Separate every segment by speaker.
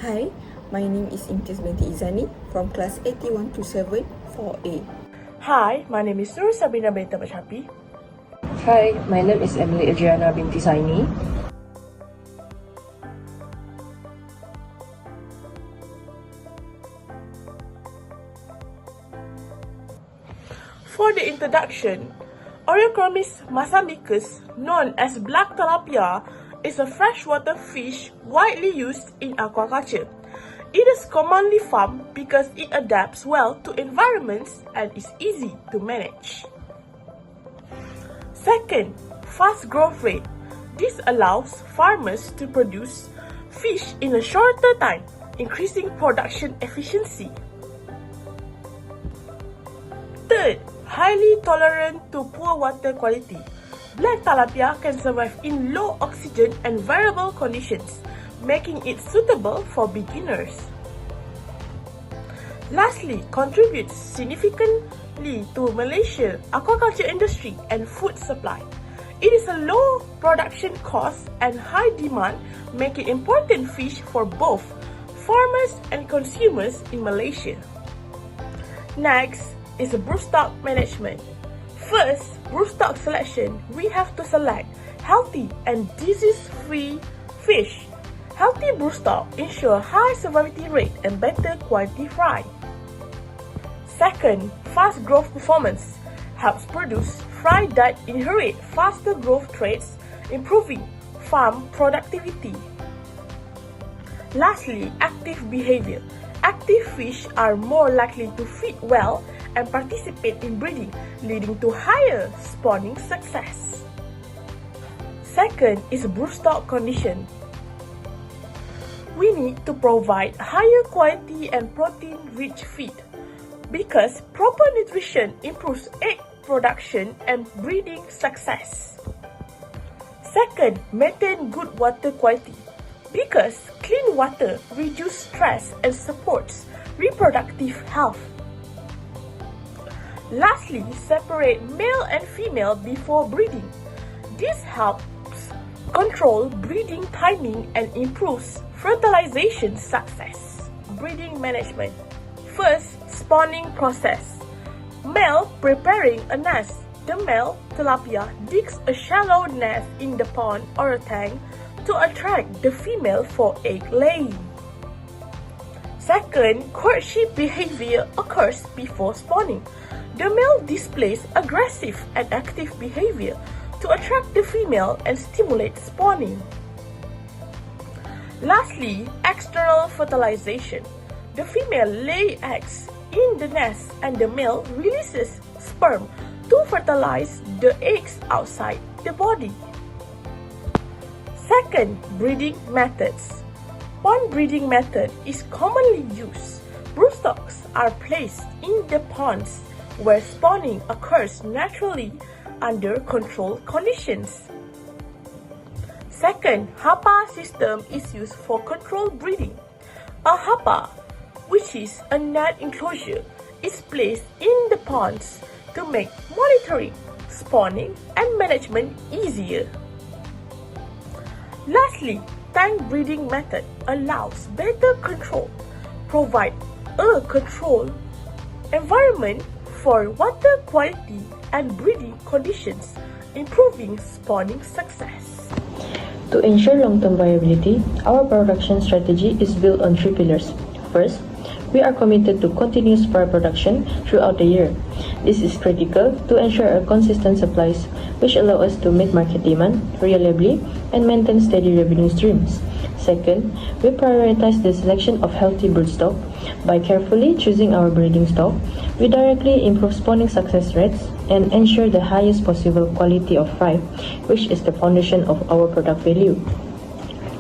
Speaker 1: Hi, my name is Imtiaz binti Izani from class 8127 4A.
Speaker 2: Hi, my name is Nur Sabrina binti Bashapi.
Speaker 3: Hi, my name is Emily Adriana binti Saini.
Speaker 2: For the introduction, Oreochromis mossambicus, known as Black Tilapia, is a freshwater fish widely used in aquaculture. It is commonly farmed because it adapts well to environments and is easy to manage. Second, fast growth rate. This allows farmers to produce fish in a shorter time, increasing production efficiency. Third, highly tolerant to poor water quality. Black tilapia can survive in low oxygen and variable conditions, making it suitable for beginners. Lastly, contributes significantly to Malaysia's aquaculture industry and food supply. It is a low production cost and high demand, making important fish for both farmers and consumers in Malaysia. Next is broodstock management. First, broodstock selection. We have to select healthy and disease-free fish. Healthy broodstock ensure high survivability rate and better quality fry. Second, fast growth performance. Helps produce fry that inherit faster growth traits, improving farm productivity. Lastly, active behavior. Active fish are more likely to feed well and participate in breeding, leading to higher spawning success. Second is broodstock condition. We need to provide higher quality and protein-rich feed because proper nutrition improves egg production and breeding success. Second, maintain good water quality because clean water reduces stress and supports reproductive health. Lastly, separate male and female before breeding. This helps control breeding timing and improves fertilization success. Breeding management. First, spawning process. Male preparing a nest. The male tilapia digs a shallow nest in the pond or a tank to attract the female for egg laying. Second, courtship behavior occurs before spawning. The male displays aggressive and active behavior to attract the female and stimulate spawning. Lastly, external fertilization. The female lays eggs in the nest and the male releases sperm to fertilize the eggs outside the body. Second, breeding methods. One breeding method is commonly used. Broodstocks are placed in the ponds where spawning occurs naturally under controlled conditions. Second, hapa system is used for controlled breeding. A hapa, which is a net enclosure, is placed in the ponds to make monitoring, spawning, and management easier. Lastly, tank breeding method allows better control, provide a controlled environment for water quality and breeding conditions, improving spawning success.
Speaker 3: To ensure long-term viability, our production strategy is built on 3 pillars. First, we are committed to continuous fry production throughout the year. This is critical to ensure a consistent supplies, which allow us to meet market demand reliably and maintain steady revenue streams. Second, we prioritize the selection of healthy broodstock. By carefully choosing our breeding stock, we directly improve spawning success rates and ensure the highest possible quality of fry, which is the foundation of our product value.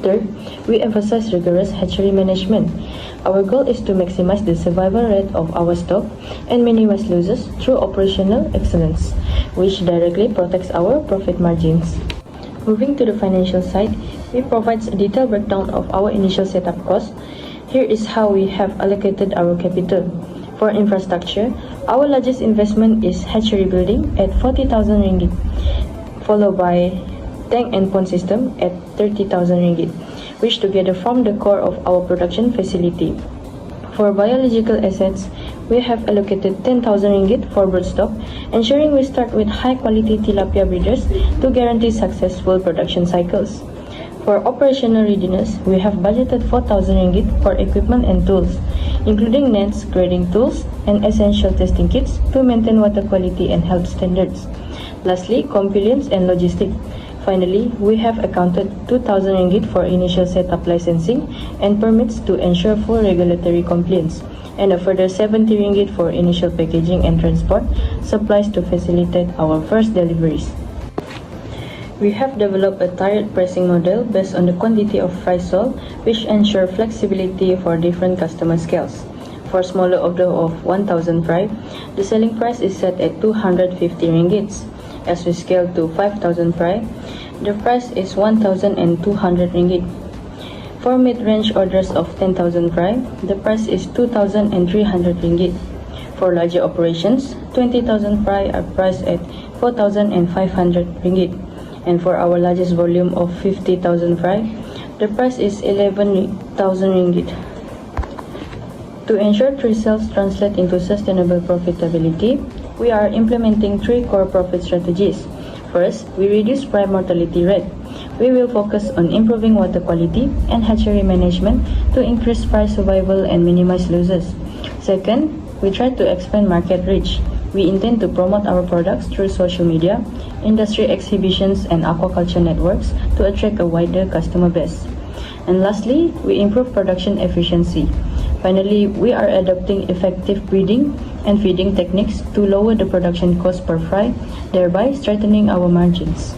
Speaker 3: Third, we emphasize rigorous hatchery management. Our goal is to maximize the survival rate of our stock and minimize losses through operational excellence, which directly protects our profit margins. Moving to the financial side, we provide a detailed breakdown of our initial setup cost. Here is how we have allocated our capital. For infrastructure, our largest investment is hatchery building at 40,000 ringgit, followed by tank and pond system at 30,000 ringgit. which together form the core of our production facility. For biological assets, we have allocated 10,000 ringgit for broodstock, ensuring we start with high-quality tilapia breeders to guarantee successful production cycles. For operational readiness, we have budgeted 4,000 ringgit for equipment and tools, including nets, grading tools, and essential testing kits to maintain water quality and health standards. Lastly, compliance and logistics. Finally, we have accounted 2,000 ringgit for initial setup licensing and permits to ensure full regulatory compliance, and a further 70 ringgit for initial packaging and transport supplies to facilitate our first deliveries. We have developed a tiered pricing model based on the quantity of fry sold, which ensure flexibility for different customer scales. For smaller order of 1,000 fry, the selling price is set at 250 ringgits. As we scale to 5,000 fry, the price is 1,200 ringgit. For mid-range orders of 10,000 fry, the price is 2,300 ringgit. For larger operations, 20,000 fry are priced at 4,500 ringgit. And for our largest volume of 50,000 fry, the price is 11,000 ringgit. To ensure tree sales translate into sustainable profitability, we are implementing 3 core profit strategies. First, we reduce fry mortality rate. We will focus on improving water quality and hatchery management to increase fry survival and minimize losses. Second, we try to expand market reach. We intend to promote our products through social media, industry exhibitions, and aquaculture networks to attract a wider customer base. And lastly, we improve production efficiency. Finally, we are adopting effective breeding and feeding techniques to lower the production cost per fry, thereby strengthening our margins.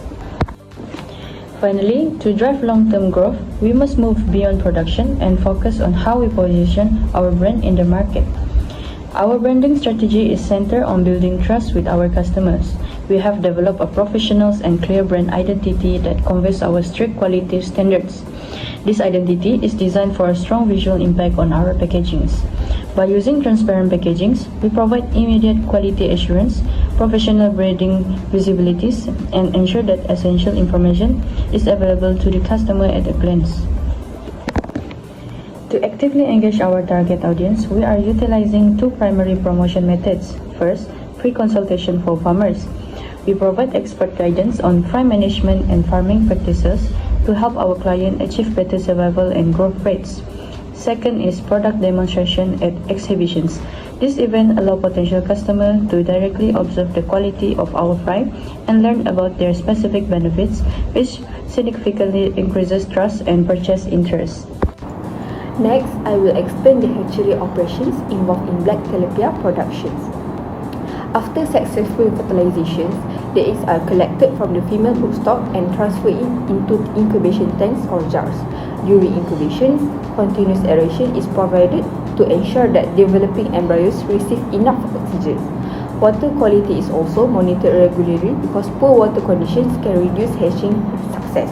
Speaker 3: Finally, to drive long-term growth, we must move beyond production and focus on how we position our brand in the market. Our branding strategy is centered on building trust with our customers. We have developed a professional and clear brand identity that conveys our strict quality standards. This identity is designed for a strong visual impact on our packagings. By using transparent packagings, we provide immediate quality assurance, professional branding visibilities, and ensure that essential information is available to the customer at a glance. To actively engage our target audience, we are utilizing 2 primary promotion methods. First, free consultation for farmers. We provide expert guidance on fry management and farming practices to help our client achieve better survival and growth rates. Second is product demonstration at exhibitions. This event allows potential customers to directly observe the quality of our fry and learn about their specific benefits, which significantly increases trust and purchase interest.
Speaker 1: Next, I will explain the hatchery operations involved in Black Tilapia productions. After successful fertilizations, the eggs are collected from the female broodstock and transferred into incubation tanks or jars. During incubation, continuous aeration is provided to ensure that developing embryos receive enough oxygen. Water quality is also monitored regularly because poor water conditions can reduce hatching success.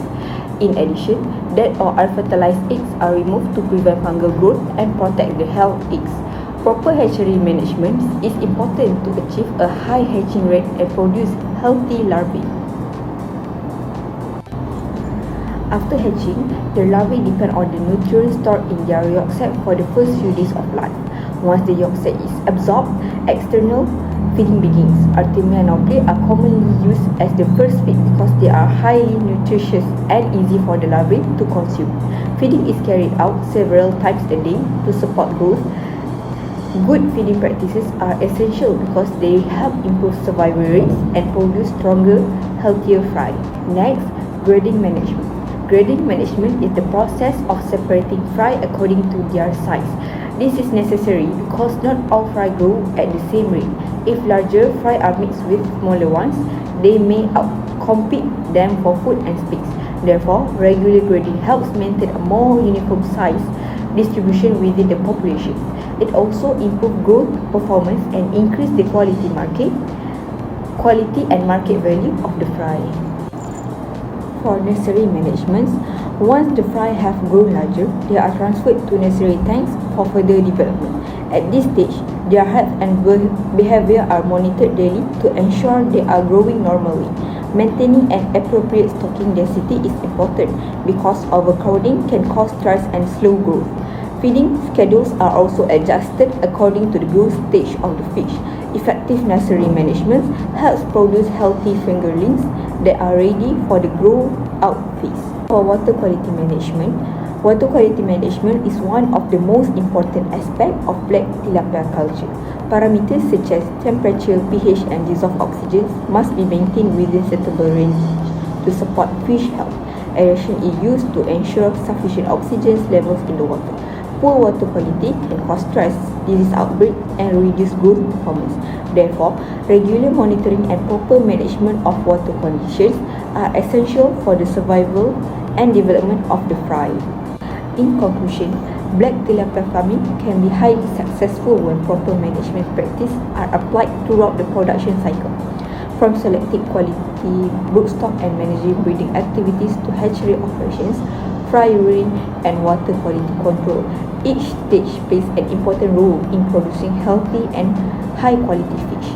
Speaker 1: In addition, dead or unfertilized eggs are removed to prevent fungal growth and protect the health eggs. Proper hatchery management is important to achieve a high hatching rate and produce healthy larvae. After hatching, the larvae depend on the nutrients stored in their yolk sac for the first few days of life. Once the yolk sac is absorbed, external feeding begins. Artemia naupliae are commonly used as the first feed because they are highly nutritious and easy for the larvae to consume. Feeding is carried out several times a day to support growth. Good feeding practices are essential because they help improve survival rates and produce stronger, healthier fry. Next, grading management. Grading management is the process of separating fry according to their size. This is necessary because not all fry grow at the same rate. If larger fry are mixed with smaller ones, they may outcompete them for food and space. Therefore, regular grading helps maintain a more uniform size distribution within the population. It also improves growth, performance, and increase the quality and market value of the fry. For nursery management, once the fry have grown larger, they are transferred to nursery tanks for further development. At this stage, their health and behavior are monitored daily to ensure they are growing normally. Maintaining an appropriate stocking density is important because overcrowding can cause stress and slow growth. Feeding schedules are also adjusted according to the growth stage of the fish. Effective nursery management helps produce healthy fingerlings that are ready for the grow-out phase. For water quality management is one of the most important aspects of black tilapia culture. Parameters such as temperature, pH, and dissolved oxygen must be maintained within suitable range to support fish health. Aeration is used to ensure sufficient oxygen levels in the water. Poor water quality can cause stress, disease outbreak, and reduce growth performance. Therefore, regular monitoring and proper management of water conditions are essential for the survival and development of the fry. In conclusion, black tilapia farming can be highly successful when proper management practices are applied throughout the production cycle. From selecting quality broodstock and managing breeding activities to hatchery operations, fry rearing, and water quality control, each stage plays an important role in producing healthy and high-quality fish.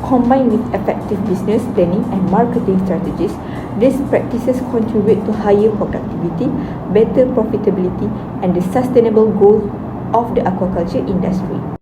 Speaker 1: Combined with effective business planning and marketing strategies, these practices contribute to higher productivity, better profitability, and the sustainable growth of the aquaculture industry.